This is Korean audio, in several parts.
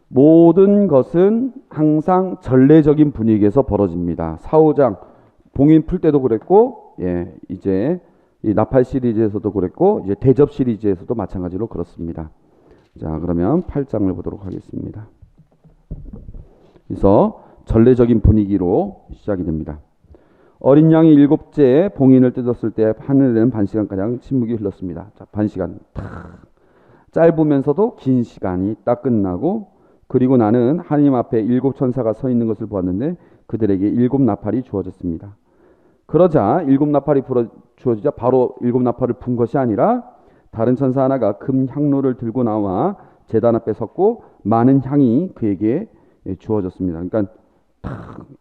모든 것은 항상 전례적인 분위기에서 벌어집니다. 사후장 봉인 풀 때도 그랬고, 이제 이 나팔 시리즈에서도 그랬고, 이제 대접 시리즈에서도 마찬가지로 그렇습니다. 자, 그러면 8장을 보도록 하겠습니다. 그래서 전례적인 분위기로 시작이 됩니다. 어린 양이 7째 봉인을 뜯었을 때 하늘에는 반시간가량 침묵이 흘렀습니다. 자, 반시간 탁 짧으면서도 긴 시간이 딱 끝나고, 그리고 나는 하나님 앞에 7천사가 서 있는 것을 보았는데 그들에게 7나팔이 주어졌습니다. 그러자 7나팔이 주어지자 바로 7나팔을 분 것이 아니라 다른 천사 하나가 금 향로를 들고 나와 제단 앞에 섰고 많은 향이 그에게 주어졌습니다. 그러니까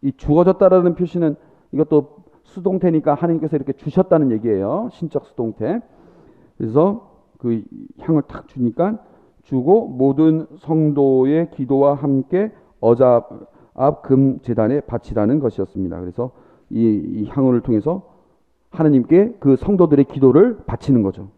이 주어졌다라는 표시는 이것도 수동태니까 하나님께서 이렇게 주셨다는 얘기예요. 신적 수동태. 그래서 그 향을 탁 주니까 주고 모든 성도의 기도와 함께 어자 앞 금 제단에 바치라는 것이었습니다. 그래서 이 향을 통해서 하나님께 그 성도들의 기도를 바치는 거죠.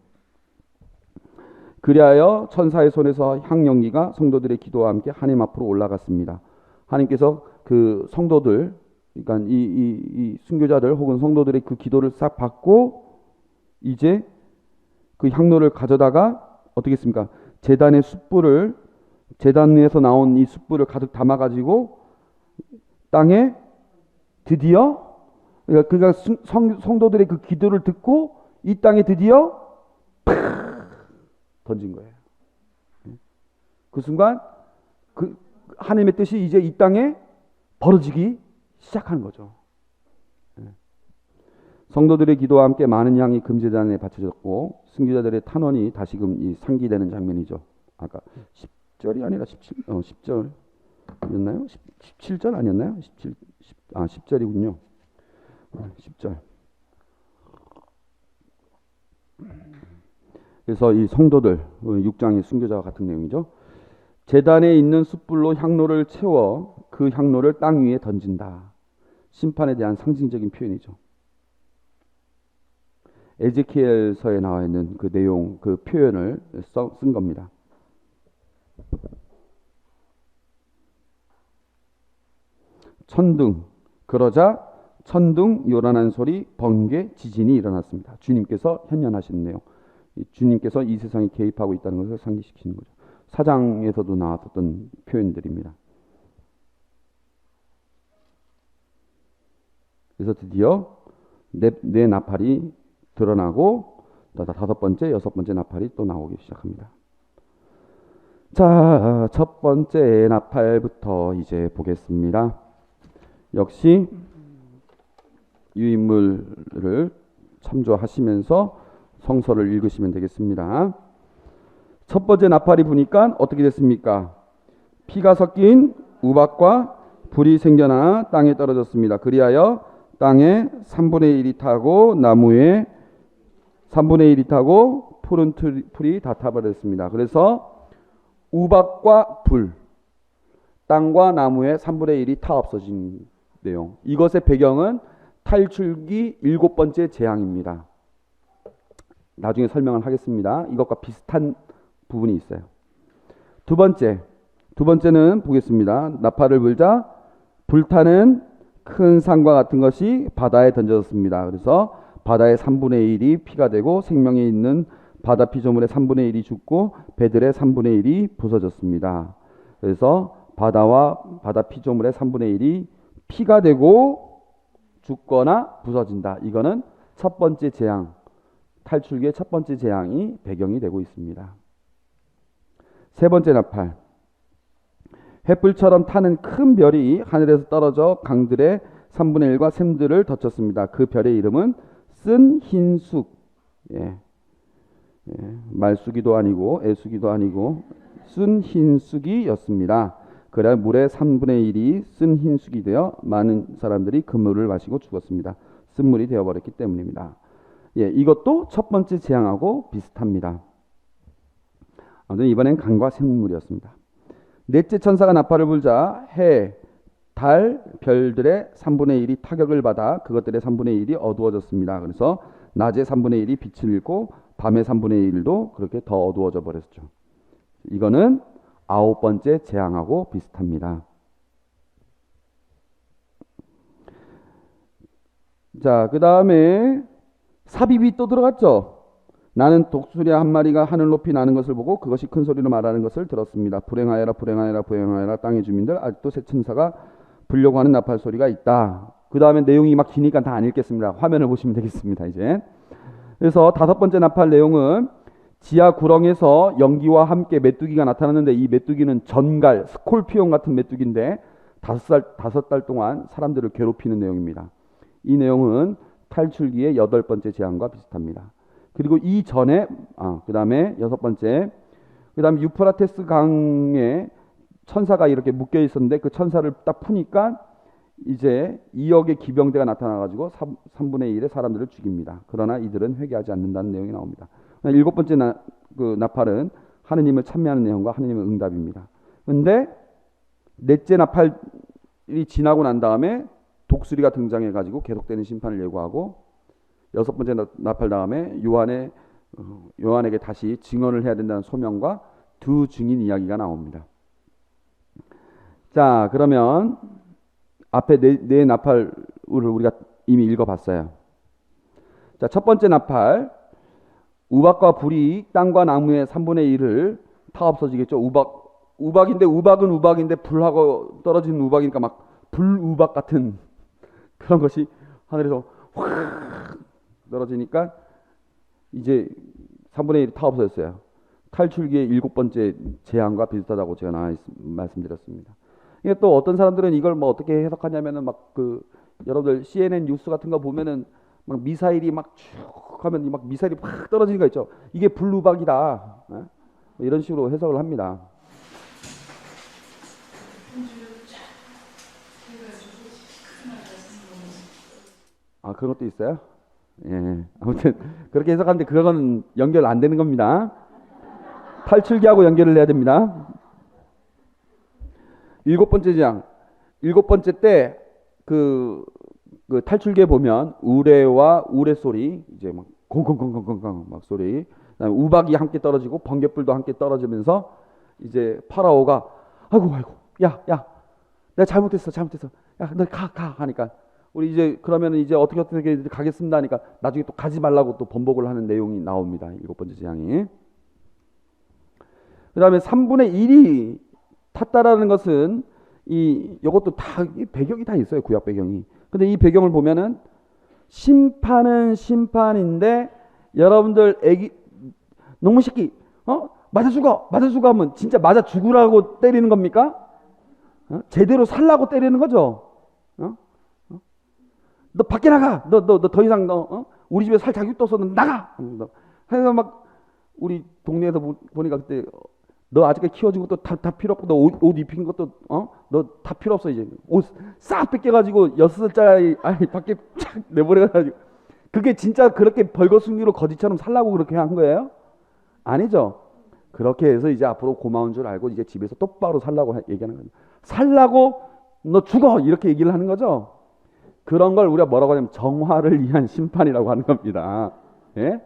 그리하여 천사의 손에서 향 연기가 성도들의 기도와 함께 하나님 앞으로 올라갔습니다. 하나님께서 그 성도들, 그러니까 이 순교자들 혹은 성도들의 그 기도를 싹 받고 이제 그 향로를 가져다가 어떻게 했습니까? 제단의 숯불을, 제단에서 나온 이 숯불을 가득 담아가지고 땅에 드디어, 그러니까 성도들의 그 기도를 듣고 이 땅에 드디어 던진 거예요. 그 순간 그 하나님의 뜻이 이제 이 땅에 벌어지기 시작하는 거죠. 성도들의 기도와 함께 많은 양이 금제단에 바쳐졌고 순교자들의 탄원이 다시금 이 상기되는 장면이죠. 아까 10절이 아니라 10절이었나요? 17절 아니었나요? 10절이군요. 10절. 그래서 이 성도들 6장의 순교자와 같은 내용이죠. 제단에 있는 숯불로 향로를 채워 그 향로를 땅 위에 던진다. 심판에 대한 상징적인 표현이죠. 에제키엘서에 나와 있는 그 내용, 그 표현을 쓴 겁니다. 천둥, 그러자 천둥, 요란한 소리, 번개, 지진이 일어났습니다. 주님께서 현현하시는 내용. 주님께서 이 세상에 개입하고 있다는 것을 상기시키는 거죠. 사장에서도 나왔던 표현들입니다. 그래서 드디어 네 나팔이 드러나고 5번째, 6번째 나팔이 또 나오기 시작합니다. 자, 첫 번째 나팔부터 이제 보겠습니다. 역시 유인물을 참조하시면서 성서를 읽으시면 되겠습니다. 첫 번째 나팔이 부니까 어떻게 됐습니까? 피가 섞인 우박과 불이 생겨나 땅에 떨어졌습니다. 그리하여 땅에 3분의 1이 타고 나무에 3분의 1이 타고 푸른 풀이 다 타버렸습니다. 그래서 우박과 불, 땅과 나무에 3분의 1이 타 없어진 내용. 이것의 배경은 탈출기 7번째 재앙입니다. 나중에 설명을 하겠습니다. 이것과 비슷한 부분이 있어요. 두 번째는 보겠습니다. 나팔을 불자 불타는 큰 산과 같은 것이 바다에 던져졌습니다. 그래서 바다의 3분의 1이 피가 되고 생명이 있는 바다 피조물의 3분의 1이 죽고 배들의 3분의 1이 부서졌습니다. 그래서 바다와 바다 피조물의 3분의 1이 피가 되고 죽거나 부서진다. 이거는 첫 번째 재앙, 탈출기의 첫 번째 재앙이 배경이 되고 있습니다. 세 번째 나팔. 횃불처럼 타는 큰 별이 하늘에서 떨어져 강들의 3분의 1과 샘들을 덮쳤습니다. 그 별의 이름은 쓴 흰쑥. 말쑥이도 아니고 애쑥이도 아니고 쓴 흰쑥이였습니다. 그래야 물의 3분의 1이 쓴 흰쑥이 되어 많은 사람들이 그 물을 마시고 죽었습니다. 쓴물이 되어버렸기 때문입니다. 이것도 첫 번째 재앙하고 비슷합니다. 아무튼 이번엔 강과 샘물이었습니다. 넷째 천사가 나팔을 불자 해, 달, 별들의 3분의 1이 타격을 받아 그것들의 3분의 1이 어두워졌습니다. 그래서 낮에 3분의 1이 빛을 잃고 밤의 3분의 1도 그렇게 더 어두워져 버렸죠. 이거는 9번째 재앙하고 비슷합니다. 자, 그 다음에 삽입이 또 들어갔죠. 나는 독수리 한 마리가 하늘 높이 나는 것을 보고 그것이 큰 소리로 말하는 것을 들었습니다. 불행하여라 불행하여라 불행하여라 땅의 주민들, 아직도 새 천사가 불려고 하는 나팔 소리가 있다. 그 다음에 내용이 막 기니까 다 안 읽겠습니다. 화면을 보시면 되겠습니다. 이제 그래서 5번째 나팔 내용은 지하 구렁에서 연기와 함께 메뚜기가 나타났는데, 이 메뚜기는 전갈, 스콜피온 같은 메뚜기인데 5달 동안 사람들을 괴롭히는 내용입니다. 이 내용은 탈출기의 8번째 재앙과 비슷합니다. 그리고 이 전에 그 다음에 6번째, 그 다음에 유프라테스 강에 천사가 이렇게 묶여 있었는데 그 천사를 딱 푸니까 이제 2억의 기병대가 나타나가지고 3분의 1의 사람들을 죽입니다. 그러나 이들은 회개하지 않는다는 내용이 나옵니다. 7번째 나팔은 하느님을 찬미하는 내용과 하느님의 응답입니다. 그런데 넷째 나팔이 지나고 난 다음에 독수리가 등장해가지고 계속되는 심판을 예고하고, 6번째 나팔 다음에 요한에게 다시 증언을 해야 된다는 소명과 두 증인 이야기가 나옵니다. 자, 그러면 앞에 네 나팔을 우리가 이미 읽어봤어요. 자, 첫 번째 나팔, 우박과 불이 땅과 나무의 3분의 1을 타 없어지겠죠. 우박인데 우박은 우박인데 불하고 떨어지는 우박이니까 막 불우박 같은 그런 것이 하늘에서 확 떨어지니까 이제 3분의 1이 타 없어졌어요. 탈출기의 7번째 재앙과 비슷하다고 제가 말씀드렸습니다. 이게 또 어떤 사람들은 이걸 뭐 어떻게 해석하냐면은 막 여러분들 CNN 뉴스 같은 거 보면은 막 미사일이 막 쭉 하면 막 미사일이 확 떨어지는 거 있죠. 이게 불우박이다. 뭐 이런 식으로 해석을 합니다. 그런 것도 있어요? 예. 아무튼 그렇게 해석하는데 그거는 연결 안 되는 겁니다. 탈출기하고 연결을 해야 됩니다. 7번째 재앙. 7번째 때 그 탈출기에 보면 우레와 우레 소리, 이제 막 콩콩콩콩콩콩 막 소리, 그다음에 우박이 함께 떨어지고 번갯불도 함께 떨어지면서 이제 파라오가 아이고 야 내가 잘못했어 야 너 가 하니까 우리 이제 그러면 이제 어떻게 가겠습니다 하니까 나중에 또 가지 말라고 또 번복을 하는 내용이 나옵니다. 7번째 재앙이. 그다음에 3분의 1이 탔다라는 것은 이것도 다 배경이 다 있어요. 구약 배경이. 근데 이 배경을 보면은 심판은 심판인데, 여러분들 농무 새끼 맞아 죽어 하면 진짜 맞아 죽으라고 때리는 겁니까? 제대로 살라고 때리는 거죠. 너 밖에 나가. 너 더 이상 우리 집에 살 자격 없어. 너 나가. 해서 막 우리 동네에서 보니까 그때 너 아직까지 키워준 것도 다 필요 없고 너 옷 입힌 것도 너 다 필요 없어. 이제 옷 싹 뺏겨가지고 6살짜리 아이 밖에 착 내버려가지고, 그게 진짜 그렇게 벌거숭이로 거지처럼 살라고 그렇게 한 거예요? 아니죠. 그렇게 해서 이제 앞으로 고마운 줄 알고 이제 집에서 똑바로 살라고 얘기하는 거예요. 살라고 너 죽어 이렇게 얘기를 하는 거죠. 그런 걸 우리가 뭐라고 하냐면 정화를 위한 심판이라고 하는 겁니다. 예?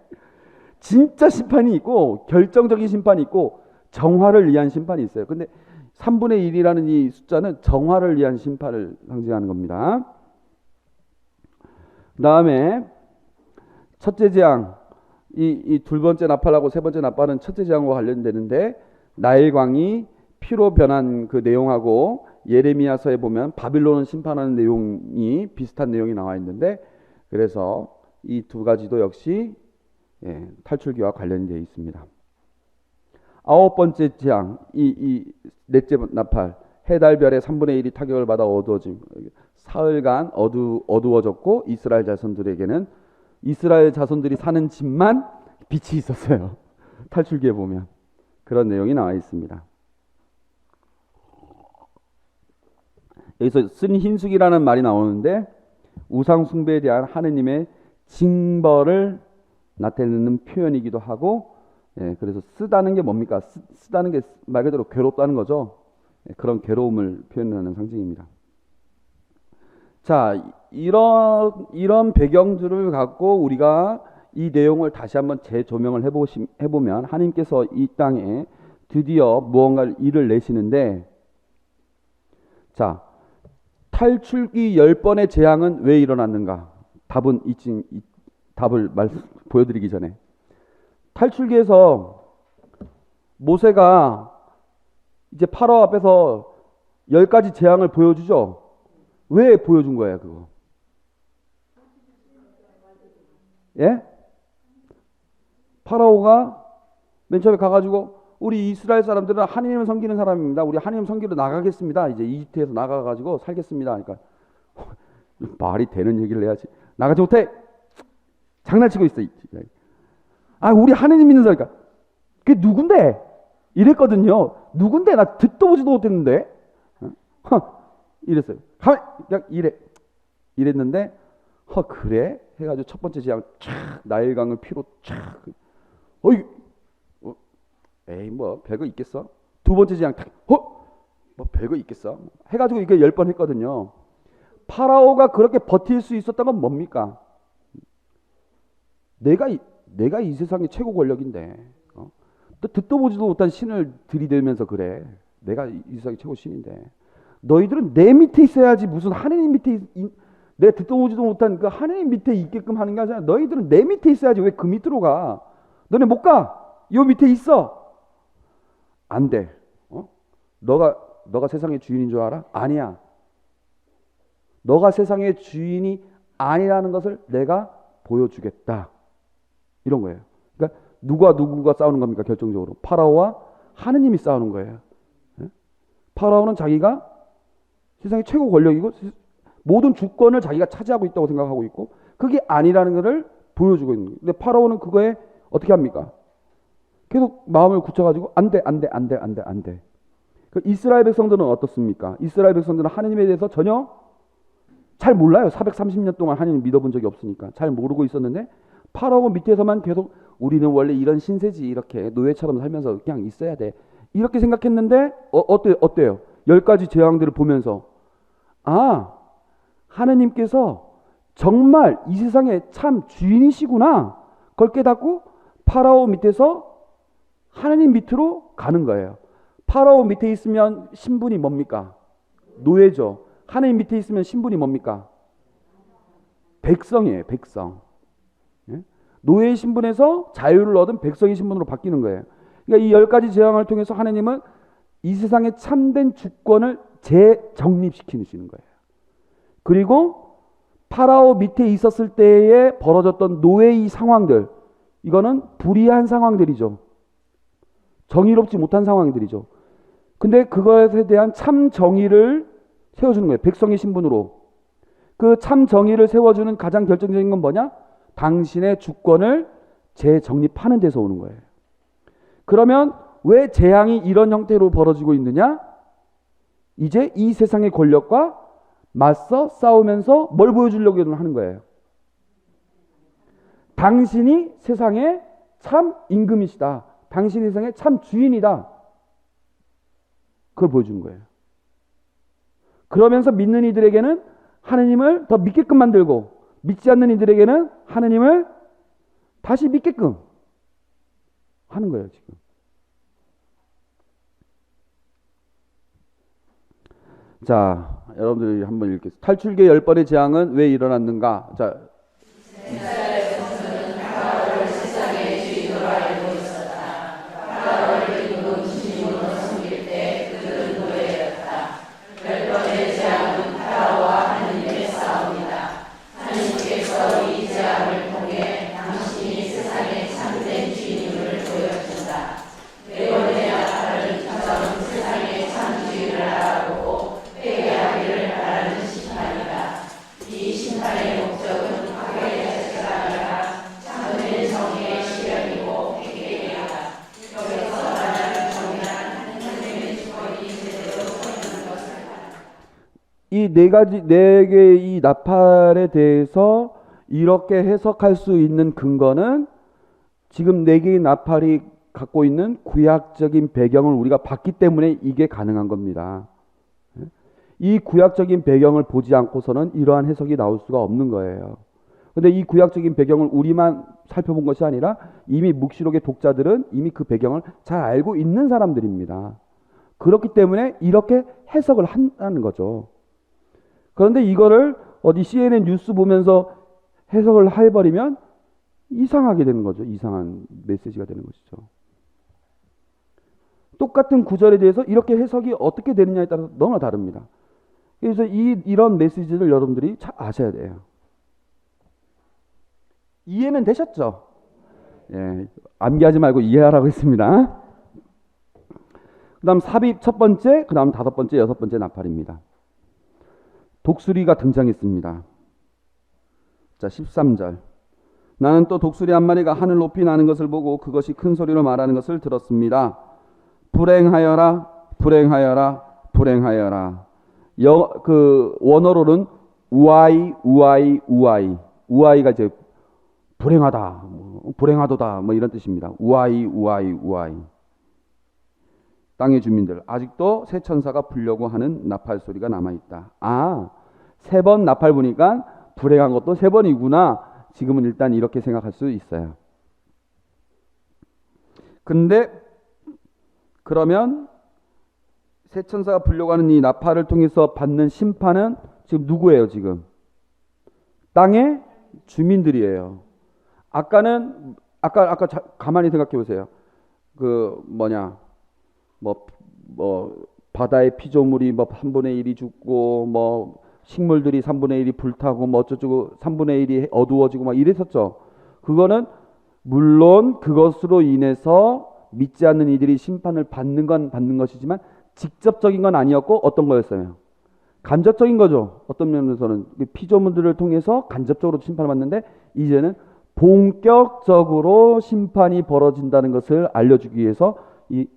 진짜 심판이 있고 결정적인 심판이 있고 정화를 위한 심판이 있어요. 근데 3분의 1이라는 이 숫자는 정화를 위한 심판을 상징하는 겁니다. 그 다음에 첫째 재앙, 이 두 번째 나팔하고 세 번째 나팔은 첫째 재앙과 관련되는데, 나일광이 피로 변한 그 내용하고 예레미야서에 보면 바빌론을 심판하는 내용이 비슷한 내용이 나와 있는데, 그래서 이 두 가지도 역시 탈출기와 관련이 되어 있습니다. 9번째 재앙, 이 넷째 나팔, 해달별의 3분의 1이 타격을 받아 어두워짐. 사흘간 어두워졌고 이스라엘 자손들에게는 이스라엘 자손들이 사는 집만 빛이 있었어요. 탈출기에 보면 그런 내용이 나와 있습니다. 여기서 쓴 흰숙이라는 말이 나오는데 우상 숭배에 대한 하느님의 징벌을 나타내는 표현이기도 하고, 그래서 쓰다는 게 뭡니까? 쓰다는 게 말 그대로 괴롭다는 거죠. 그런 괴로움을 표현하는 상징입니다. 자, 이런 배경들을 갖고 우리가 이 내용을 다시 한번 재조명을 해보면, 하나님께서 이 땅에 드디어 무언가 일을 내시는데, 자, 탈출기 10번의 재앙은 왜 일어났는가? 답은 답을 보여드리기 전에, 탈출기에서 모세가 이제 파라오 앞에서 10가지 재앙을 보여주죠. 왜 보여준 거예요, 그거? 예? 파라오가 맨 처음에 가가지고 우리 이스라엘 사람들은 하나님을 섬기는 사람입니다. 우리 하나님 섬기러 나가겠습니다. 이제 이집트에서 나가가지고 살겠습니다. 그러니까 말이 되는 얘기를 해야지. 나가지 못해. 장난치고 있어. 아, 우리 하나님 믿는 사람이니까. 그게 누군데? 이랬거든요. 누군데? 나 듣도 보지도 못했는데. 이랬어요. 그냥 이랬는데, 그래? 해가지고 첫 번째 재앙 촥 나일강을 피로 촥. 에이 뭐 별거 있겠어? 두 번째 재앙 뭐 별거 있겠어? 해가지고 이게 10번 했거든요. 파라오가 그렇게 버틸 수 있었던 건 뭡니까? 내가 이 세상의 최고 권력인데, 또 듣도 보지도 못한 신을 들이대면서 그래. 내가 이 세상의 최고 신인데, 너희들은 내 밑에 있어야지. 무슨 하느님 밑에 내가 듣도 보지도 못한 그 하느님 밑에 있게끔 하는 게 아니라, 너희들은 내 밑에 있어야지. 왜 그 밑으로 가? 너네 못 가. 요 밑에 있어. 안 돼. 너가 세상의 주인인 줄 알아? 아니야. 너가 세상의 주인이 아니라는 것을 내가 보여주겠다. 이런 거예요. 그러니까 누가 싸우는 겁니까? 결정적으로 파라오와 하느님이 싸우는 거예요. 파라오는 자기가 세상의 최고 권력이고 모든 주권을 자기가 차지하고 있다고 생각하고 있고, 그게 아니라는 것을 보여주고 있는 거예요. 근데 파라오는 그거에 어떻게 합니까? 계속 마음을 굳혀가지고 안 돼. 그 이스라엘 백성들은 어떻습니까? 이스라엘 백성들은 하느님에 대해서 전혀 잘 몰라요. 430년 동안 하느님 믿어본 적이 없으니까 잘 모르고 있었는데, 파라오 밑에서만 계속 우리는 원래 이런 신세지, 이렇게 노예처럼 살면서 그냥 있어야 돼, 이렇게 생각했는데 어때요? 10가지 재앙들을 보면서, 하느님께서 정말 이 세상에 참 주인이시구나, 그걸 깨닫고 파라오 밑에서 하느님 밑으로 가는 거예요. 파라오 밑에 있으면 신분이 뭡니까? 노예죠. 하느님 밑에 있으면 신분이 뭡니까? 백성이에요. 백성. 노예의 신분에서 자유를 얻은 백성의 신분으로 바뀌는 거예요. 그러니까 이 10가지 재앙을 통해서 하느님은 이 세상의 참된 주권을 재정립시키시는 거예요. 그리고 파라오 밑에 있었을 때에 벌어졌던 노예의 상황들, 이거는 불의한 상황들이죠. 정의롭지 못한 상황들이죠. 근데 그것에 대한 참 정의를 세워주는 거예요. 백성의 신분으로. 그 참 정의를 세워주는 가장 결정적인 건 뭐냐? 당신의 주권을 재정립하는 데서 오는 거예요. 그러면 왜 재앙이 이런 형태로 벌어지고 있느냐? 이제 이 세상의 권력과 맞서 싸우면서 뭘 보여주려고 하는 거예요? 당신이 세상의 참 임금이시다. 당신이 세상의 참 주인이다. 그걸 보여준 거예요. 그러면서 믿는 이들에게는 하느님을 더 믿게끔 만들고, 믿지 않는 이들에게는 하느님을 다시 믿게끔 하는 거예요, 지금. 자, 여러분들이 한번 읽겠습니다. 탈출기의 10번의 재앙은 왜 일어났는가? 자, 이 네 개의 이 나팔에 대해서 이렇게 해석할 수 있는 근거는 지금 네 개의 나팔이 갖고 있는 구약적인 배경을 우리가 봤기 때문에 이게 가능한 겁니다. 이 구약적인 배경을 보지 않고서는 이러한 해석이 나올 수가 없는 거예요. 근데 이 구약적인 배경을 우리만 살펴본 것이 아니라 이미 묵시록의 독자들은 이미 그 배경을 잘 알고 있는 사람들입니다. 그렇기 때문에 이렇게 해석을 한다는 거죠. 그런데 이거를 어디 CNN 뉴스 보면서 해석을 해버리면 이상하게 되는 거죠. 이상한 메시지가 되는 것이죠. 똑같은 구절에 대해서 이렇게 해석이 어떻게 되느냐에 따라서 너무나 다릅니다. 그래서 이런 메시지를 여러분들이 잘 아셔야 돼요. 이해는 되셨죠? 예, 암기하지 말고 이해하라고 했습니다. 그 다음 삽입 첫 번째, 그 다음 다섯 번째, 여섯 번째 나팔입니다. 독수리가 등장했습니다. 자, 13절. 나는 또 독수리 한 마리가 하늘 높이 나는 것을 보고 그것이 큰 소리로 말하는 것을 들었습니다. 불행하여라, 불행하여라, 불행하여라. 그 원어로는 우아이, 우아이, 우아이. 우아이가 이제 불행하다, 불행하도다, 뭐 이런 뜻입니다. 우아이, 우아이, 우아이. 땅의 주민들, 아직도 새 천사가 불려고 하는 나팔 소리가 남아있다. 아, 세 번 나팔 부니까 불행한 것도 세 번이구나. 지금은 일단 이렇게 생각할 수 있어요. 근데 그러면 새 천사가 불려고 하는 이 나팔을 통해서 받는 심판은 지금 누구예요? 지금 땅의 주민들이에요. 아까는 아까 가만히 생각해 보세요. 그 바다의 피조물이 뭐 3분의 1이 죽고 뭐 식물들이 3분의 1이 불타고 뭐 어쩌고 3분의 1이 어두워지고 막 이랬었죠. 그거는 물론 그것으로 인해서 믿지 않는 이들이 심판을 받는 건 받는 것이지만 직접적인 건 아니었고 어떤 거였어요? 간접적인 거죠. 어떤 면에서는 피조물들을 통해서 간접적으로 심판을 받는데 이제는 본격적으로 심판이 벌어진다는 것을 알려주기 위해서 이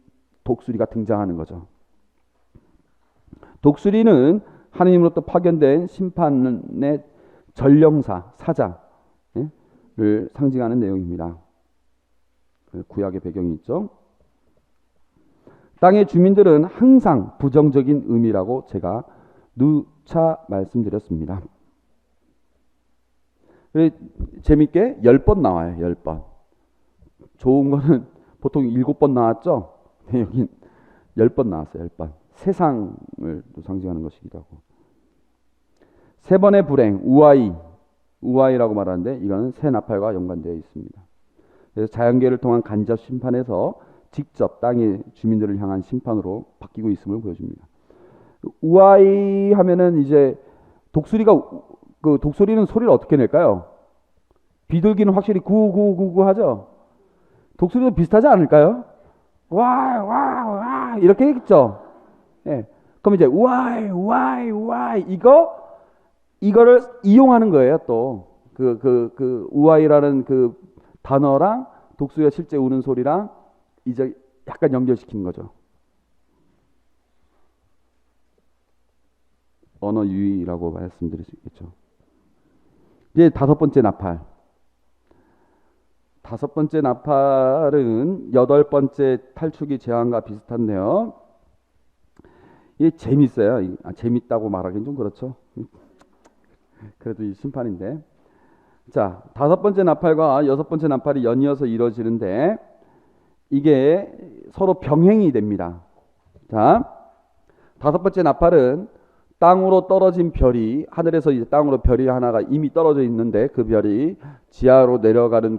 독수리가 등장하는 거죠. 독수리는 하느님으로부터 파견된 심판의 전령사, 사자를 상징하는 내용입니다. 구약의 배경이 있죠. 땅의 주민들은 항상 부정적인 의미라고 제가 누차 말씀드렸습니다. 재밌게 10번 나와요. 10번. 좋은 거는 보통 7번 나왔죠. 여긴 10번 나왔어요. 10번. 세상을 또 상징하는 것이기도 하고. 세 번의 불행, 우아이라고 말하는데 이거는 새 나팔과 연관되어 있습니다. 그래서 자연계를 통한 간접 심판에서 직접 땅의 주민들을 향한 심판으로 바뀌고 있음을 보여줍니다. 우아이 하면은 이제 독수리는 소리를 어떻게 낼까요? 비둘기는 확실히 구구구구 하죠. 독수리도 비슷하지 않을까요? 와 이렇게 했죠. 예. 그럼 이제 우아이 이거를 이용하는 거예요. 또 그 우아이라는 그 단어랑 독수리가 실제 우는 소리랑 이제 약간 연결시키는 거죠. 언어 유희라고 말씀드릴 수 있겠죠. 이제 다섯 번째 나팔. 다섯 번째 나팔은 여덟 번째 탈출기 제왕과 비슷한데요. 이게 재밌어요. 재밌다고 말하기는 좀 그렇죠. 그래도 이 심판인데. 자, 다섯 번째 나팔과 여섯 번째 나팔이 연이어서 이루어지는데 이게 서로 병행이 됩니다. 자, 다섯 번째 나팔은 땅으로 떨어진 별이 하늘에서 이제 땅으로 별이 하나가 이미 떨어져 있는데 그 별이 지하로 내려가는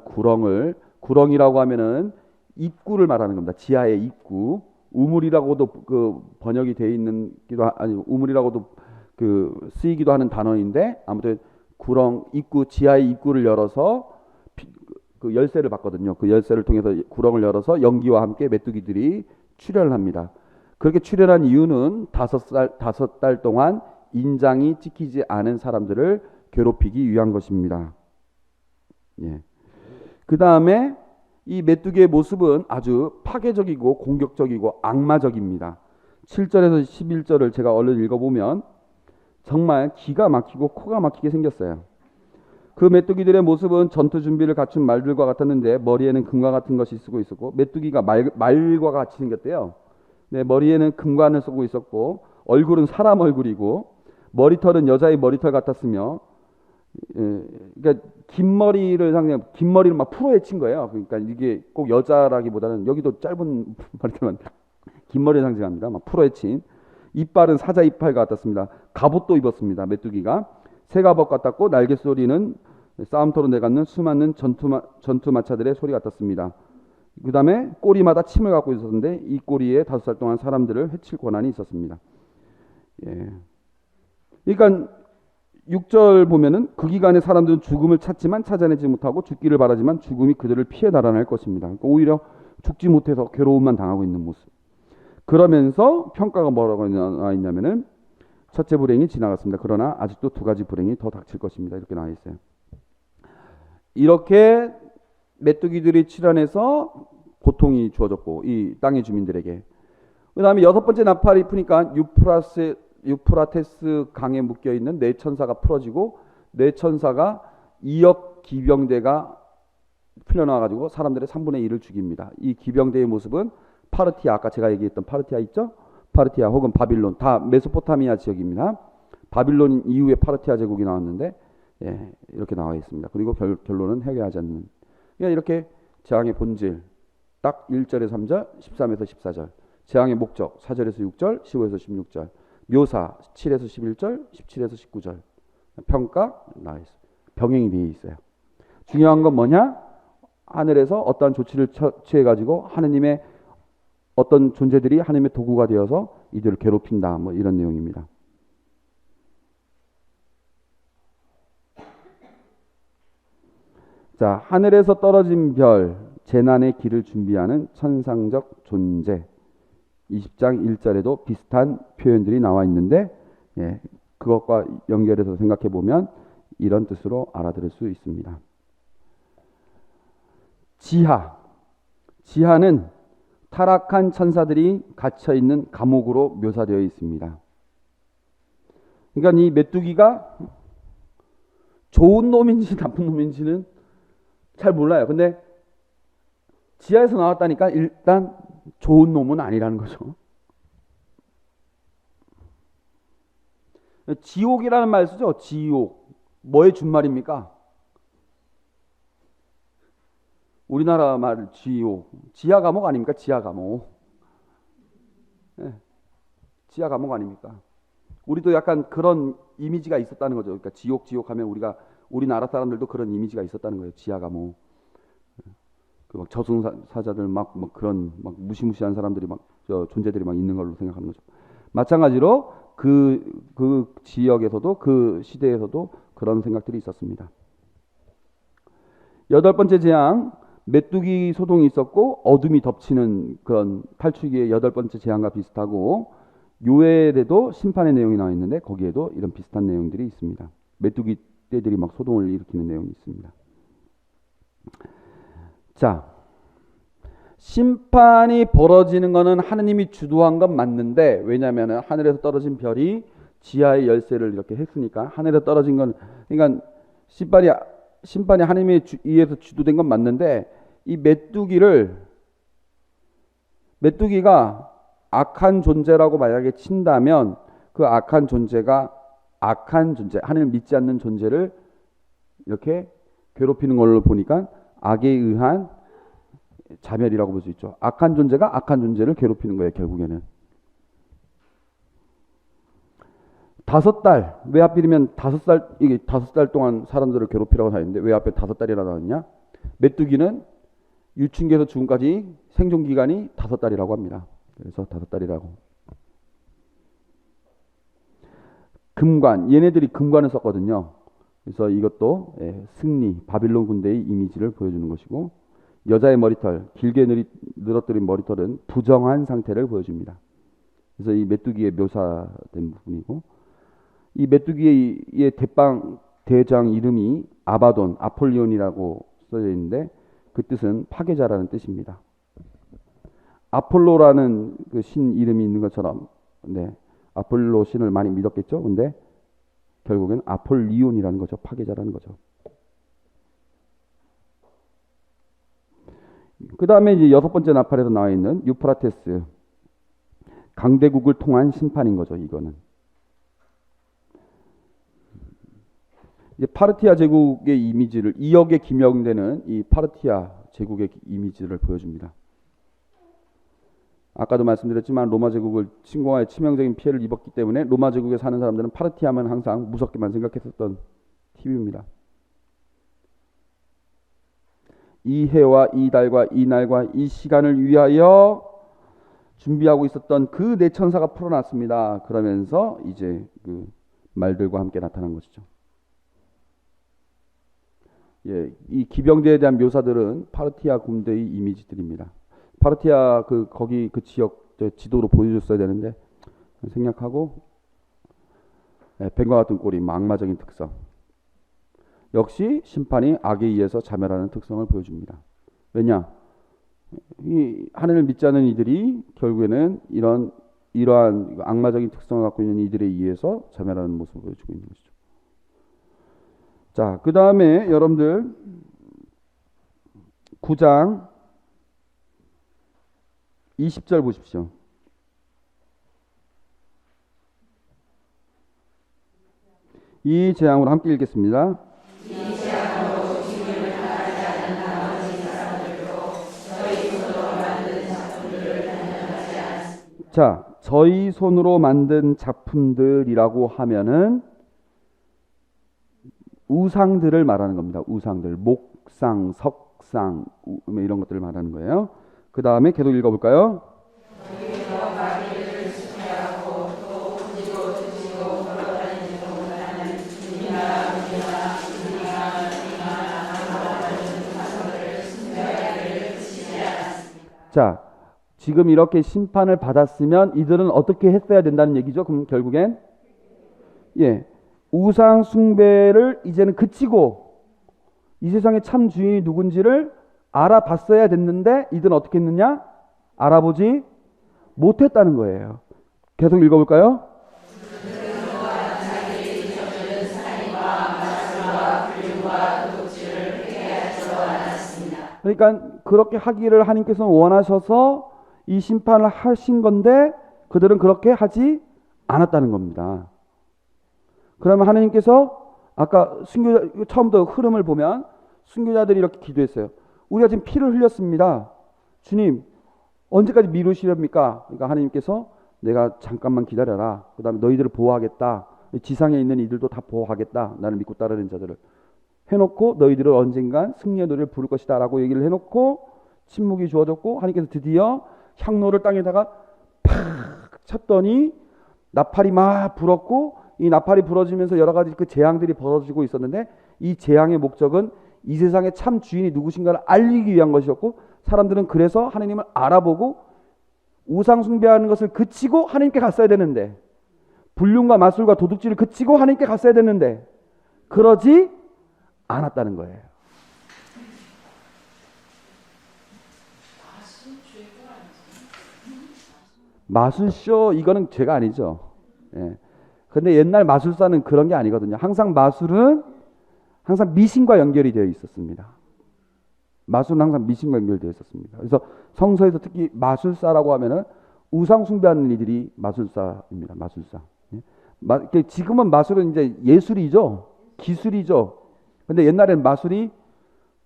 구렁이라고 하면은 입구를 말하는 겁니다. 지하의 입구. 우물이라고도 그 번역이 되어 있는 기도 아니 우물이라고도 그 쓰이기도 하는 단어인데 아무튼 입구 지하의 입구를 열어서 그 열쇠를 받거든요. 그 열쇠를 통해서 구렁을 열어서 연기와 함께 메뚜기들이 출현을 합니다. 그렇게 출현한 이유는 다섯 달 동안 인장이 찍히지 않은 사람들을 괴롭히기 위한 것입니다. 예. 그 다음에 이 메뚜기의 모습은 아주 파괴적이고 공격적이고 악마적입니다. 7절에서 11절을 제가 얼른 읽어보면 정말 기가 막히고 코가 막히게 생겼어요. 그 메뚜기들의 모습은 전투 준비를 갖춘 말들과 같았는데 머리에는 금과 같은 것이 쓰고 있었고 메뚜기가 말과 같이 생겼대요. 네, 머리에는 금관을 쓰고 있었고 얼굴은 사람 얼굴이고 머리털은 여자의 머리털 같았으며 그러니까 긴 머리를 상징, 긴 머리를 막 풀어헤친 거예요. 그러니까 이게 꼭 여자라기보다는 여기도 짧은 머리만 긴 머리를 상징합니다. 막 풀어헤친. 이빨은 사자 이빨 같았습니다. 갑옷도 입었습니다. 메뚜기가 새갑옷 같았고 날개 소리는 싸움터로 내갖는 수많은 전투 마차들의 소리 같았습니다. 그 다음에 꼬리마다 침을 갖고 있었는데 이 꼬리에 5살 동안 사람들을 해칠 권한이 있었습니다. 예. 그러니까 6절 보면은 그 기간에 사람들은 죽음을 찾지만 찾아내지 못하고 죽기를 바라지만 죽음이 그들을 피해 달아날 것입니다. 그러니까 오히려 죽지 못해서 괴로움만 당하고 있는 모습. 그러면서 평가가 뭐라고 나와 있냐면은 첫째 불행이 지나갔습니다. 그러나 아직도 2가지 불행이 더 닥칠 것입니다. 이렇게 나와 있어요. 이렇게 메뚜기들이 출현해서 고통이 주어졌고 이 땅의 주민들에게. 그 다음에 6번째 나팔이 푸니까 유프라테스 강에 묶여 있는 네 천사가 풀어지고 네 천사가 2억 기병대가 풀려나와 가지고 사람들의 3분의 1을 죽입니다. 이 기병대의 모습은 파르티아, 아까 제가 얘기했던 파르티아 있죠? 파르티아 혹은 바빌론, 다 메소포타미아 지역입니다. 바빌론 이후에 파르티아 제국이 나왔는데 이렇게 나와 있습니다. 그리고 결론은 회개하지 않는. 그러니까 이렇게 재앙의 본질 딱 1절에서 3절, 13에서 14절. 재앙의 목적 4절에서 6절, 15에서 16절. 묘사 7에서 11절, 17에서 19절. 평가 나와 있어요. 병행이 되어 있어요. 중요한 건 뭐냐? 하늘에서 어떠한 조치를 취해 가지고 하느님의 어떤 존재들이 하나님의 도구가 되어서 이들을 괴롭힌다. 뭐 이런 내용입니다. 자, 하늘에서 떨어진 별, 재난의 길을 준비하는 천상적 존재. 20장 1절에도 비슷한 표현들이 나와 있는데 그것과 연결해서 생각해 보면 이런 뜻으로 알아들을 수 있습니다. 지하는 타락한 천사들이 갇혀 있는 감옥으로 묘사되어 있습니다. 그러니까 이 메뚜기가 좋은 놈인지 나쁜 놈인지는 잘 몰라요. 근데 지하에서 나왔다니까 일단 좋은 놈은 아니라는 거죠. 지옥이라는 말 쓰죠. 지옥. 뭐의 준말입니까? 우리나라 말 지옥. 지하 감옥 아닙니까? 지하 감옥. 지하 감옥 아닙니까? 우리도 약간 그런 이미지가 있었다는 거죠. 그러니까 지옥 하면 우리나라 사람들도 그런 이미지가 있었다는 거예요. 지하 감옥. 그 막 저승사자들 막 그런 막 무시무시한 사람들이 존재들이 막 있는 걸로 생각하는 거죠. 마찬가지로 그 지역에서도 그 시대에서도 그런 생각들이 있었습니다. 8번째 재앙, 메뚜기 소동이 있었고 어둠이 덮치는 그런 탈출기의 8번째 재앙과 비슷하고 요엘에도 심판의 내용이 나와 있는데 거기에도 이런 비슷한 내용들이 있습니다. 메뚜기 떼들이 막 소동을 일으키는 내용이 있습니다. 자, 심판이 벌어지는 것은 하느님이 주도한 건 맞는데 왜냐하면 하늘에서 떨어진 별이 지하의 열쇠를 이렇게 했으니까 하늘에서 떨어진 건 그러니까 심판이 하느님에 의해서 주도된 건 맞는데 이 메뚜기가 악한 존재라고 만약에 친다면 그 악한 존재가 악한 존재, 하나님을 믿지 않는 존재를 이렇게 괴롭히는 걸로 보니까 악에 의한 자멸이라고 볼 수 있죠. 악한 존재가 악한 존재를 괴롭히는 거예요. 결국에는 5달, 왜 하필이면 5달 동안 사람들을 괴롭히라고 하는데 왜 하필 5달이나 나왔냐? 메뚜기는 유충기에서 죽음까지 생존 기간이 5달이라고 합니다. 그래서 5달이라고. 금관, 얘네들이 금관을 썼거든요. 그래서 이것도 승리, 바빌론 군대의 이미지를 보여주는 것이고 여자의 머리털, 길게 늘어뜨린 머리털은 부정한 상태를 보여줍니다. 그래서 이 메뚜기의 묘사된 부분이고 이 메뚜기의 대장 이름이 아바돈, 아폴리온이라고 써져 있는데 그 뜻은 파괴자라는 뜻입니다. 아폴로라는 그 신 이름이 있는 것처럼 아폴로 신을 많이 믿었겠죠. 근데 결국엔 아폴리온이라는 거죠. 파괴자라는 거죠. 그 다음에 이제 6번째 나팔에서 나와 있는 유프라테스 강대국을 통한 심판인 거죠. 이거는 이제 파르티아 제국의 이미지를 2억에 김영되는 이 파르티아 제국의 이미지를 보여줍니다. 아까도 말씀드렸지만 로마 제국을 침공하여 치명적인 피해를 입었기 때문에 로마 제국에 사는 사람들은 파르티아만 항상 무섭게만 생각했었던 TV입니다. 이 해와 이 달과 이 날과 이 시간을 위하여 준비하고 있었던 그 네 천사가 풀어났습니다. 그러면서 이제 그 말들과 함께 나타난 것이죠. 예, 이 기병대에 대한 묘사들은 파르티아 군대의 이미지들입니다. 파르티아 거기 그 지역 지도로 보여줬어야 되는데 생략하고, 예, 뱀과 같은 꼬리, 악마적인 특성. 역시 심판이 악에 의해서 자멸하는 특성을 보여줍니다. 왜냐? 이 하나님을 믿지 않는 이들이 결국에는 이러한 악마적인 특성을 갖고 있는 이들에 의해서 자멸하는 모습을 보여주고 있는 것이죠. 자, 그 다음에 여러분들 9장 20절 보십시오. 이 재앙으로 함께 읽겠습니다. 자, 저희 손으로 만든 작품들이라고 하면은 우상들을 말하는 겁니다. 우상들, 목상, 석상, 이런 것들을 말하는 거예요. 그 다음에 계속 읽어볼까요? 자, 지금 이렇게 심판을 받았으면 이들은 어떻게 했어야 된다는 얘기죠. 그럼 결국엔 우상 숭배를 이제는 그치고 이 세상의 참 주인이 누군지를 알아봤어야 됐는데 이들은 어떻게 했느냐? 알아보지 못했다는 거예요. 계속 읽어볼까요? 그러니까 그렇게 하기를 하나님께서는 원하셔서 이 심판을 하신 건데 그들은 그렇게 하지 않았다는 겁니다. 그러면 하나님께서 아까 순교자 처음부터 흐름을 보면 순교자들이 이렇게 기도했어요. 우리가 지금 피를 흘렸습니다. 주님 언제까지 미루시렵니까? 그러니까 하나님께서 내가 잠깐만 기다려라. 그 다음에 너희들을 보호하겠다. 지상에 있는 이들도 다 보호하겠다. 나를 믿고 따르는 자들을 해놓고 너희들은 언젠간 승리의 노래를 부를 것이다 라고 얘기를 해놓고 침묵이 주어졌고 하나님께서 드디어 향로를 땅에다가 팍 쳤더니 나팔이 막 불었고 이 나팔이 불어지면서 여러 가지 그 재앙들이 벌어지고 있었는데 이 재앙의 목적은 이 세상의 참 주인이 누구신가를 알리기 위한 것이었고 사람들은 그래서 하나님을 알아보고 우상 숭배하는 것을 그치고 하나님께 갔어야 되는데 불륜과 마술과 도둑질을 그치고 하나님께 갔어야 되는데 그러지 않았다는 거예요. 마술쇼 이거는 죄가 아니죠. 예. 근데 옛날 마술사는 그런 게 아니거든요. 항상 마술은 항상 미신과 연결이 되어 있었습니다. 마술은 항상 미신과 연결되어 있었습니다. 그래서 성서에서 특히 마술사라고 하면은 우상 숭배하는 이들이 마술사입니다. 마술사. 예. 지금은 마술은 이제 예술이죠. 기술이죠. 근데 옛날에는 마술이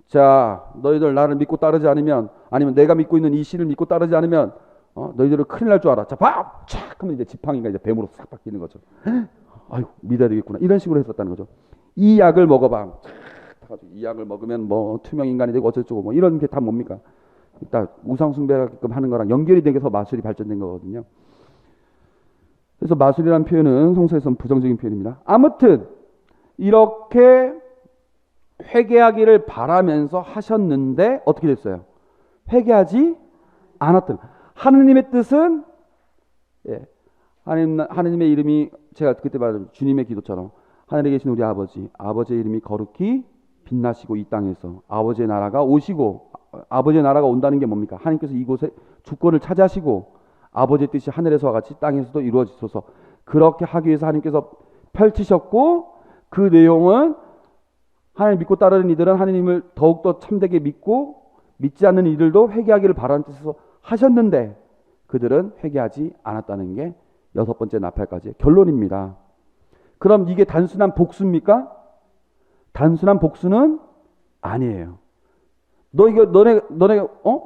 자 너희들 나를 믿고 따르지 않으면 아니면 내가 믿고 있는 이 신을 믿고 따르지 않으면 너희들은 큰일 날 줄 알아. 자, 팍! 촥! 하면 이제 지팡이가 이제 뱀으로 싹 바뀌는 거죠. 아유, 믿어야 되겠구나. 이런 식으로 했었다는 거죠. 이 약을 먹어봐. 이 약을 먹으면 뭐 투명 인간이 되고 어쩌고 뭐 이런 게 다 뭡니까? 일단 우상숭배게끔 하는 거랑 연결이 되게 해서 마술이 발전된 거거든요. 그래서 마술이라는 표현은 성서에서는 부정적인 표현입니다. 아무튼 이렇게 회개하기를 바라면서 하셨는데 어떻게 됐어요? 회개하지 않았던. 하느님의 뜻은 하느님의 이름이 제가 그때 말한 주님의 기도처럼 하늘에 계신 우리 아버지, 아버지의 이름이 거룩히 빛나시고 이 땅에서 아버지의 나라가 오시고 아버지의 나라가 온다는 게 뭡니까? 하나님께서 이곳에 주권을 차지하시고 아버지의 뜻이 하늘에서와 같이 땅에서도 이루어지소서. 그렇게 하기 위해서 하나님께서 펼치셨고 그 내용은 하나님 믿고 따르는 이들은 하나님을 더욱더 참되게 믿고 믿지 않는 이들도 회개하기를 바라는 뜻에서 하셨는데 그들은 회개하지 않았다는 게 6번째 나팔까지의 결론입니다. 그럼 이게 단순한 복수입니까? 단순한 복수는 아니에요. 너네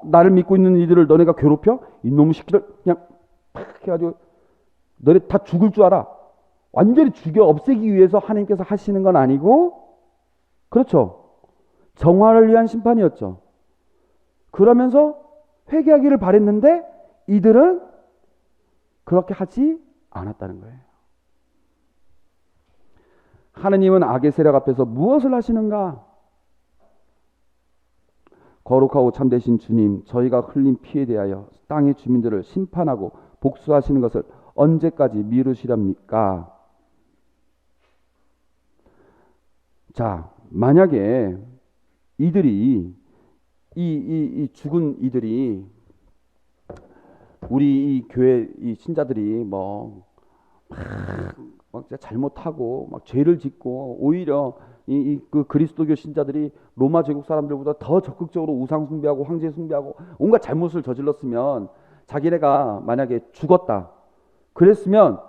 나를 믿고 있는 이들을 너네가 괴롭혀? 이놈의 새끼들 그냥 팍 해가지고 너네 다 죽을 줄 알아. 완전히 죽여 없애기 위해서 하나님께서 하시는 건 아니고, 그렇죠. 정화를 위한 심판이었죠. 그러면서 회개하기를 바랬는데 이들은 그렇게 하지 않았다는 거예요. 하느님은 악의 세력 앞에서 무엇을 하시는가? 거룩하고 참되신 주님, 저희가 흘린 피에 대하여 땅의 주민들을 심판하고 복수하시는 것을 언제까지 미루시렵니까? 자, 만약에 이들이 이 죽은 이들이 우리 이 교회 이 신자들이 막 잘못하고 막 죄를 짓고 오히려 그 그리스도교 신자들이 로마 제국 사람들보다 더 적극적으로 우상 숭배하고 황제 숭배하고 온갖 잘못을 저질렀으면, 자기네가 만약에 죽었다 그랬으면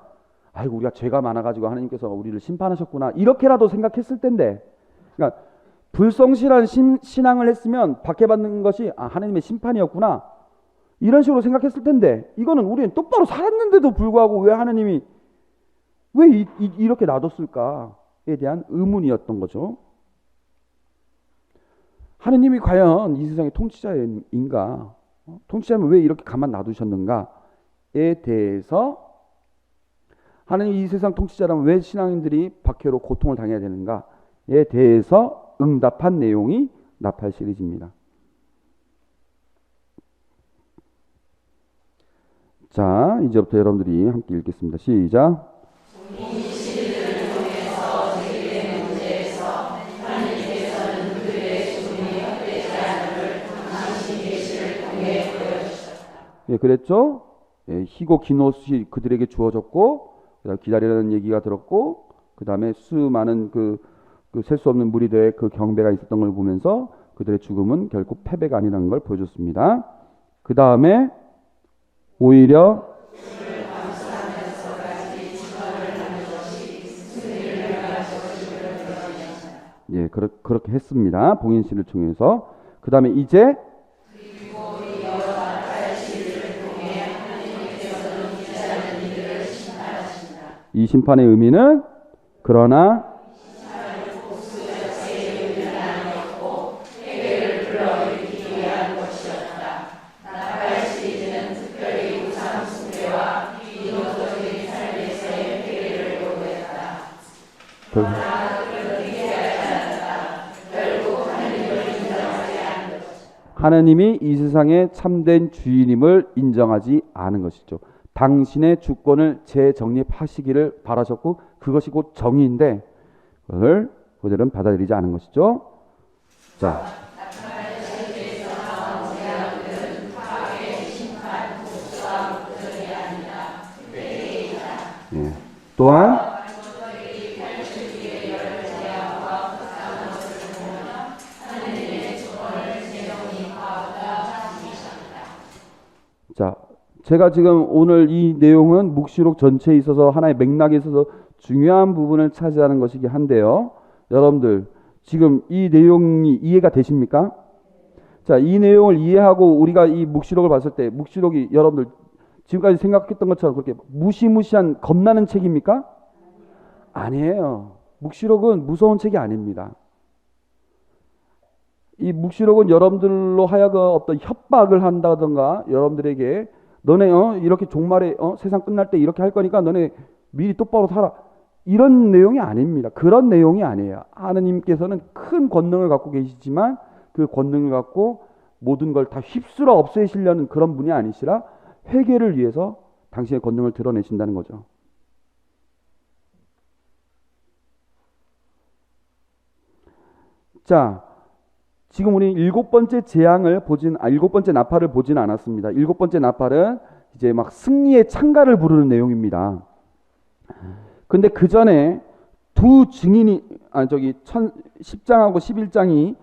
아이고 우리가 죄가 많아가지고 하나님께서 우리를 심판하셨구나 이렇게라도 생각했을 텐데, 그러니까 불성실한 신앙을 했으면 박해받는 것이 하나님의 심판이었구나 이런 식으로 생각했을 텐데, 이거는 우리는 똑바로 살았는데도 불구하고 왜 하나님이 왜 이렇게 놔뒀을까에 대한 의문이었던 거죠. 하나님이 과연 이 세상의 통치자인가? 통치자면 왜 이렇게 가만 놔두셨는가에 대해서, 하나님 이 세상 통치자라면 왜 신앙인들이 박해로 고통을 당해야 되는가에 대해서 응답한 내용이 나팔 시리즈입니다. 자, 이제부터 여러분들이 함께 읽겠습니다. 시작. 예, 그랬죠? 예, 희고 긴 옷이 그들에게 주어졌고, 그다음에 기다리라는 얘기가 들었고, 그 다음에 수많은 그 셀 수 없는 무리들의 그 경배가 있었던 걸 보면서 그들의 죽음은 결코 패배가 아니라는 걸 보여줬습니다. 그 다음에 오히려 예, 그렇게 했습니다. 봉인실을 통해서. 그 다음에 이제 이 심판의 의미는 그러나 하나님이 이 세상의 참된 주인임을 인정하지 않은 것이죠. 당신의 주권을 재정립하시기를 바라셨고 그것이 곧 정의인데 그걸 그들은 받아들이지 않은 것이죠. 자, 예. 또한 자, 제가 지금 오늘 이 내용은 묵시록 전체에 있어서 하나의 맥락에 있어서 중요한 부분을 차지하는 것이긴 한데요. 여러분들 지금 이 내용이 이해가 되십니까? 자, 이 내용을 이해하고 우리가 이 묵시록을 봤을 때 묵시록이 여러분들 지금까지 생각했던 것처럼 그렇게 무시무시한 겁나는 책입니까? 아니에요. 묵시록은 무서운 책이 아닙니다. 이 묵시록은 여러분들로 하여금 어떤 협박을 한다던가 여러분들에게 너네 이렇게 종말에 세상 끝날 때 이렇게 할 거니까 너네 미리 똑바로 살아 이런 내용이 아닙니다. 그런 내용이 아니에요. 하느님께서는 큰 권능을 갖고 계시지만 그 권능을 갖고 모든 걸 다 휩쓸어 없애시려는 그런 분이 아니시라 회개를 위해서 당신의 권능을 드러내신다는 거죠. 자, 지금 우리 일곱 번째 나팔을 보진 않았습니다. 일곱 번째 나팔은 이제 막 승리의 창가를 부르는 내용입니다. 근데 그 전에 두 증인이 10장하고 11장이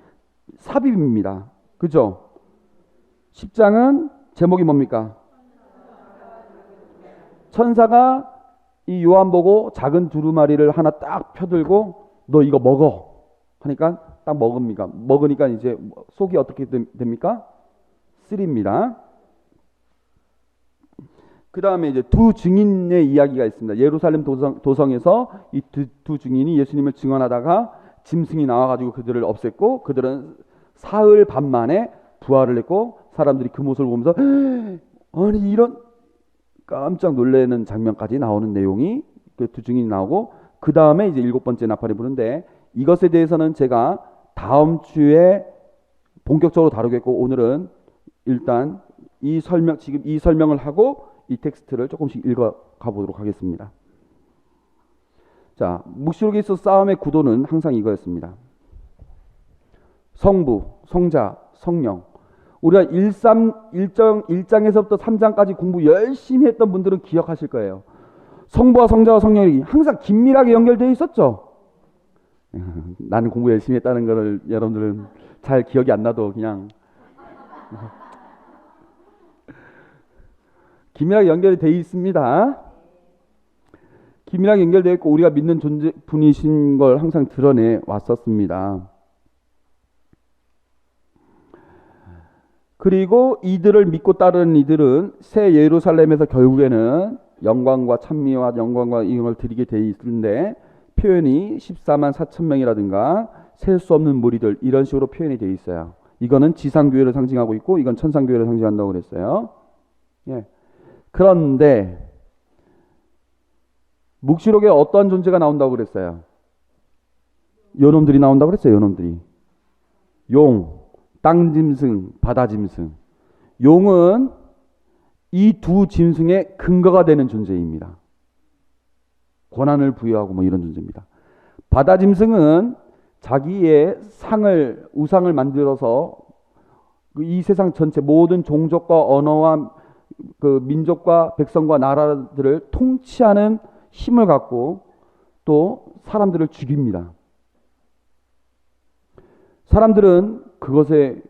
삽입입니다. 그죠? 10장은 제목이 뭡니까? 천사가 이 요한 보고 작은 두루마리를 하나 딱 펴들고 너 이거 먹어 하니까 딱 먹습니까? 먹으니까 이제 속이 어떻게 됩니까? 쓰립니다. 그 다음에 이제 두 증인의 이야기가 있습니다. 예루살렘 도성에서 이 두 증인이 예수님을 증언하다가 짐승이 나와가지고 그들을 없앴고 그들은 사흘 반 만에 부활을 했고 사람들이 그 모습을 보면서 아니 이런 깜짝 놀라는 장면까지 나오는 내용이 그 두 증인이 나오고 그 다음에 이제 7번째 나팔이 부는데 이것에 대해서는 제가 다음 주에 본격적으로 다루겠고 오늘은 일단 지금 이 설명을 하고 이 텍스트를 조금씩 읽어 가보도록 하겠습니다. 자, 묵시록에 있어 싸움의 구도는 항상 이거였습니다. 성부, 성자, 성령. 우리가 1장에서부터 3장까지 공부 열심히 했던 분들은 기억하실 거예요. 성부와 성자와 성령이 항상 긴밀하게 연결되어 있었죠. 나는 공부 열심히 했다는 것을 여러분들은 잘 기억이 안 나도 그냥 긴밀하게 연결이 되어 있습니다. 긴밀하게 연결되어 있고 우리가 믿는 분이신 걸 항상 드러내 왔었습니다. 그리고 이들을 믿고 따르는 이들은 새 예루살렘에서 결국에는 영광과 찬미와 영광과 이용을 드리게 되어 있는데 표현이 14만 4천 명이라든가 셀 수 없는 무리들 이런 식으로 표현이 되어 있어요. 이거는 지상교회를 상징하고 있고 이건 천상교회를 상징한다고 그랬어요. 예. 그런데 묵시록에 어떤 존재가 나온다고 그랬어요? 요놈들이 나온다고 그랬어요. 요놈들이. 용, 땅짐승, 바다짐승. 용은 이 두 짐승의 근거가 되는 존재입니다. 권한을 부여하고 뭐 이런 존재입니다. 바다짐승은 자기의 우상을 만들어서 이 세상 전체 모든 종족과 언어와 그 민족과 백성과 나라들을 통치하는 힘을 갖고 또 사람들을 죽입니다. 사람들은 그것에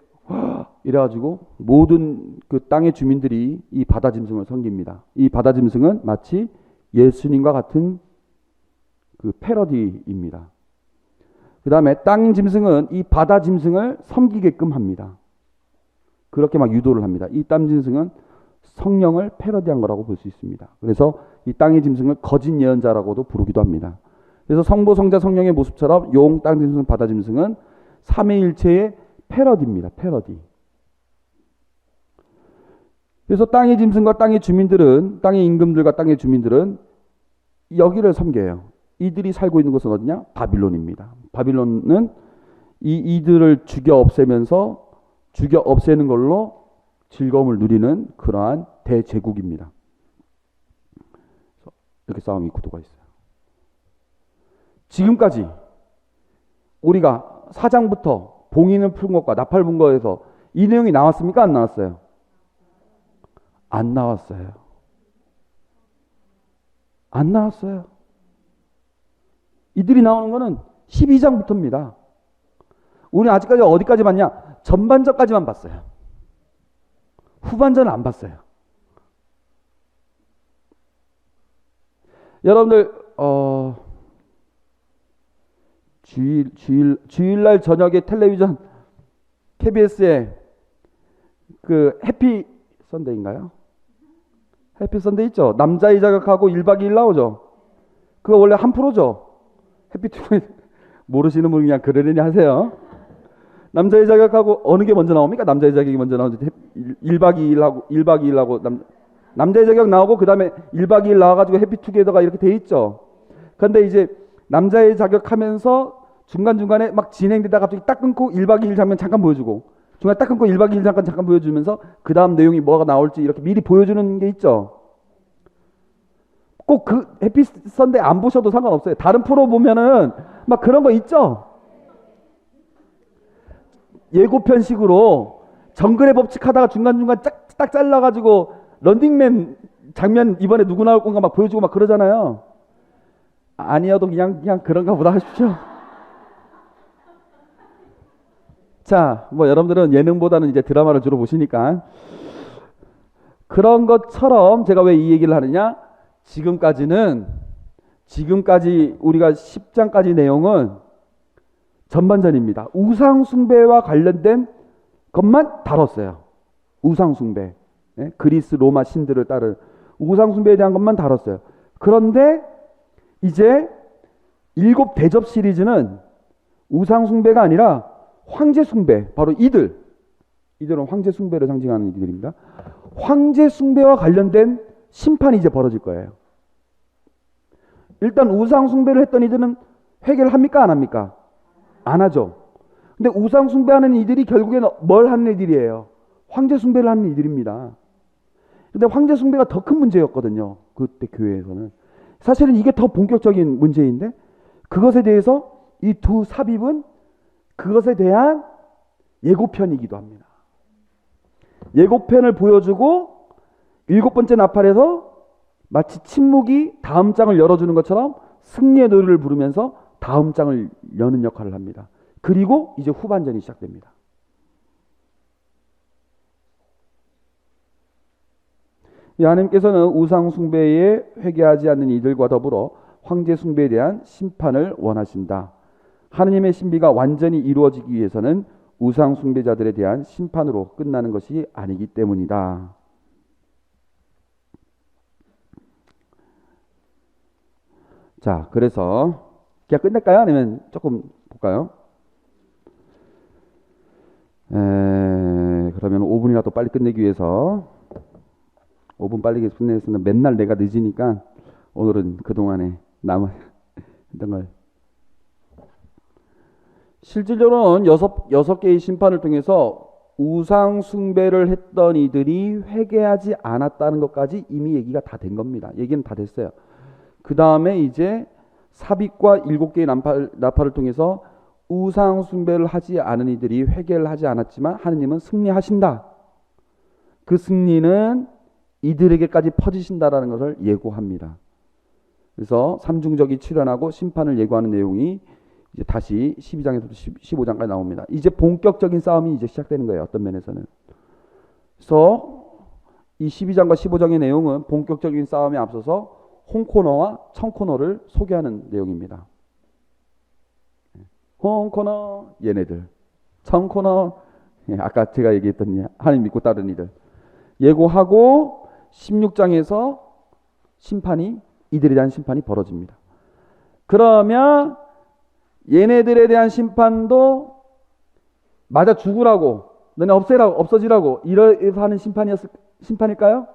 이래가지고 모든 그 땅의 주민들이 이 바다짐승을 섬깁니다. 이 바다짐승은 마치 예수님과 같은 그 패러디입니다. 그 다음에 땅짐승은 이 바다짐승을 섬기게끔 합니다. 그렇게 막 유도를 합니다. 이 땅짐승은 성령을 패러디한 거라고 볼 수 있습니다. 그래서 이 땅의 짐승을 거짓 예언자라고도 부르기도 합니다. 그래서 성부, 성자, 성령의 모습처럼 용, 땅짐승, 바다짐승은 삼위일체의 패러디입니다. 패러디. 그래서 땅의 짐승과 땅의 주민들은, 땅의 임금들과 땅의 주민들은 여기를 섬겨요. 이들이 살고 있는 곳은 어디냐? 바빌론입니다. 바빌론은 이들을 죽여 없애는 걸로 즐거움을 누리는 그러한 대제국입니다. 이렇게 싸움이 구도가 있어요. 지금까지 우리가 사장부터 봉인을 푼 것과 나팔 분 거에서 이 내용이 나왔습니까? 안 나왔어요? 안 나왔어요. 안 나왔어요. 이들이 나오는 거는 12장부터입니다. 우리는 아직까지 어디까지 봤냐? 전반전까지만 봤어요. 후반전은 안 봤어요. 여러분들 주일날 저녁에 텔레비전 KBS에 그 해피 선데이인가요? 해피 선데이 있죠? 남자의 자격하고 1박 2일 나오죠? 그거 원래 한 프로죠? 해피투게더 모르시는 분 그냥 그러려니 하세요. 남자의 자격하고 어느 게 먼저 나옵니까? 남자의 자격이 먼저 나오죠. 1박 2일하고 남자의 자격 나오고 그 다음에 1박 2일 나와가지고 해피투게더가 이렇게 돼 있죠. 그런데 이제 남자의 자격하면서 중간중간에 막 진행되다 갑자기 딱 끊고 1박 2일 장면 잠깐 보여주고 중간에 딱 끊고 1박 2일 잠깐 보여주면서 그 다음 내용이 뭐가 나올지 이렇게 미리 보여주는 게 있죠. 꼭 그 해피 선데이 안 보셔도 상관없어요. 다른 프로 보면은 막 그런 거 있죠. 예고편식으로 정글의 법칙 하다가 중간중간 딱 잘라가지고 런닝맨 장면 이번에 누구 나올 건가 막 보여주고 막 그러잖아요. 아니어도 그냥 그런가 보다 하십시오. 자, 뭐 여러분들은 예능보다는 이제 드라마를 주로 보시니까 그런 것처럼 제가 왜 이 얘기를 하느냐? 지금까지 우리가 10장까지 내용은 전반전입니다. 우상숭배와 관련된 것만 다뤘어요. 우상숭배. 예? 그리스 로마 신들을 따른 우상숭배에 대한 것만 다뤘어요. 그런데 이제 7 대접 시리즈는 우상숭배가 아니라 황제숭배, 바로 이들은 황제숭배를 상징하는 이들입니다. 황제숭배와 관련된 심판이 이제 벌어질 거예요. 일단 우상숭배를 했던 이들은 회개를 합니까? 안 합니까? 안 하죠. 근데 우상숭배하는 이들이 결국엔 뭘 하는 이들이에요? 황제숭배를 하는 이들입니다. 근데 황제숭배가 더 큰 문제였거든요. 그때 교회에서는. 사실은 이게 더 본격적인 문제인데 그것에 대해서 이 두 삽입은 그것에 대한 예고편이기도 합니다. 예고편을 보여주고 7번째 나팔에서 마치 침묵이 다음 장을 열어주는 것처럼 승리의 노래를 부르면서 다음 장을 여는 역할을 합니다. 그리고 이제 후반전이 시작됩니다. 하나님께서는 우상 숭배에 회개하지 않는 이들과 더불어 황제 숭배에 대한 심판을 원하신다. 하느님의 신비가 완전히 이루어지기 위해서는 우상 숭배자들에 대한 심판으로 끝나는 것이 아니기 때문이다. 자, 그래서 그냥 끝낼까요? 아니면 조금 볼까요? 그러면 5분이라도 빨리 끝내기 위해서 5분 빨리 끝내겠습니다. 맨날 내가 늦으니까 오늘은 그동안에 남은 걸 실질적으로는 6개의 심판을 통해서 우상 숭배를 했던 이들이 회개하지 않았다는 것까지 이미 얘기가 다 된 겁니다. 얘기는 다 됐어요. 그 다음에 이제 삽입과 7개의 나팔을 통해서 우상 숭배를 하지 않은 이들이 회개를 하지 않았지만 하느님은 승리하신다. 그 승리는 이들에게까지 퍼지신다라는 것을 예고합니다. 그래서 삼중적이 출현하고 심판을 예고하는 내용이 이제 다시 12장에서부터 15장까지 나옵니다. 이제 본격적인 싸움이 이제 시작되는 거예요. 어떤 면에서는. 그래서 이 12장과 15장의 내용은 본격적인 싸움에 앞서서 홍코너와 청코너를 소개하는 내용입니다. 홍코너 얘네들, 청코너 아까 제가 얘기했던 하나님 믿고 따르는 이들 예고하고 16장에서 이들에 대한 심판이 벌어집니다. 그러면 얘네들에 대한 심판도 맞아 죽으라고 너네 없어지라고 이래서 하는 심판일까요?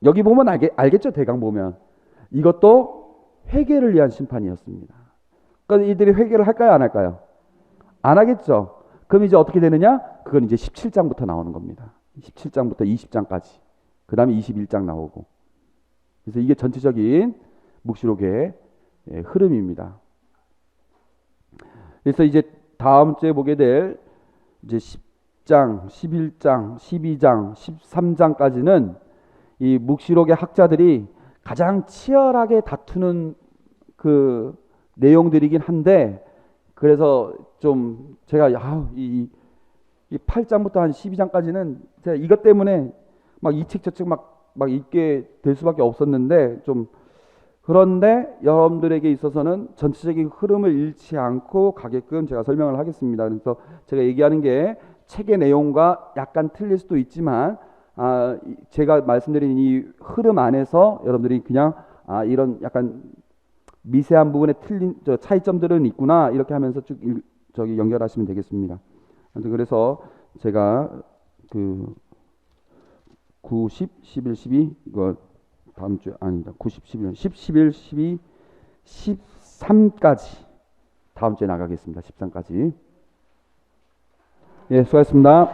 여기 보면 알겠죠. 대강 보면 이것도 회개를 위한 심판이었습니다. 그러니까 이들이 회개를 할까요? 안 할까요? 안 하겠죠. 그럼 이제 어떻게 되느냐? 그건 이제 17장부터 나오는 겁니다. 17장부터 20장까지. 그 다음에 21장 나오고. 그래서 이게 전체적인 묵시록의 흐름입니다. 그래서 이제 다음 주에 보게 될 이제 10장, 11장, 12장, 13장까지는 이 묵시록의 학자들이 가장 치열하게 다투는 그 내용들이긴 한데 그래서 좀 제가 이 8장부터 한 12장까지는 제가 이것 때문에 막 이 책 저 책 막 읽게 될 수밖에 없었는데 좀 그런데 여러분들에게 있어서는 전체적인 흐름을 잃지 않고 가게끔 제가 설명을 하겠습니다. 그래서 제가 얘기하는 게 책의 내용과 약간 틀릴 수도 있지만 제가 말씀드린 이 흐름 안에서 여러분들이 그냥 이런 약간 미세한 부분에 틀린 차이점들은 있구나 이렇게 하면서 쭉 연결하시면 되겠습니다. 그래서 제가 그 9, 10, 11, 12 이거 다음 주에 아니다. 90, 11, 10, 11, 12, 13까지 다음 주에 나가겠습니다. 13까지. 예, 수고하셨습니다.